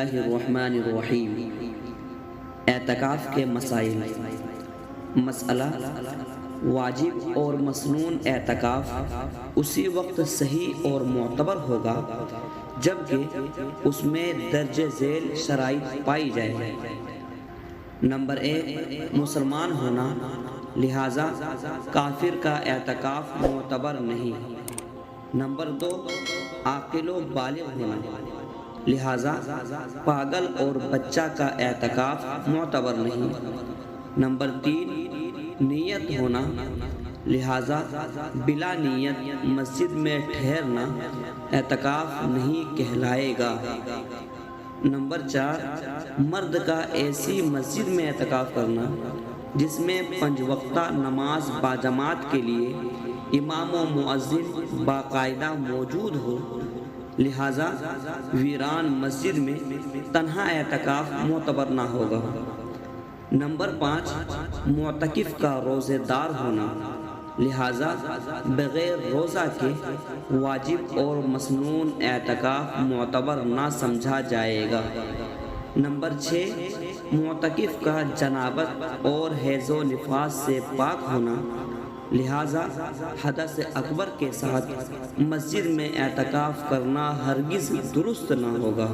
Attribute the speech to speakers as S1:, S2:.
S1: اللہ الرحمن الرحیم۔ اعتکاف کے مسائل۔ مسئلہ: واجب اور مسنون اعتکاف اسی وقت صحیح اور معتبر ہوگا جبکہ اس میں درج ذیل شرائط پائی جائے۔ نمبر 1، مسلمان ہونا، لہذا کافر کا اعتکاف معتبر نہیں۔ نمبر 2، عاقل و بالغ ہونا، لہذا پاگل اور بچہ کا اعتکاف معتبر نہیں۔ نمبر 3، نیت ہونا، لہذا بلا نیت مسجد میں ٹھہرنا اعتکاف نہیں کہلائے گا۔ نمبر 4، مرد کا ایسی مسجد میں اعتکاف کرنا جس میں 5 وقتہ نماز باجماعت کے لیے امام و مؤذن باقاعدہ موجود ہو، لہذا ویران مسجد میں تنہا اعتکاف معتبر نہ ہوگا۔ نمبر 5، معتکف کا روزے دار ہونا، لہذا بغیر روزہ کے واجب اور مسنون اعتکاف معتبر نہ سمجھا جائے گا۔ نمبر 6، معتکف کا جنابت اور حیض و نفاس سے پاک ہونا، لہذا حدث اکبر کے ساتھ مسجد میں اعتکاف کرنا ہرگز درست نہ ہوگا۔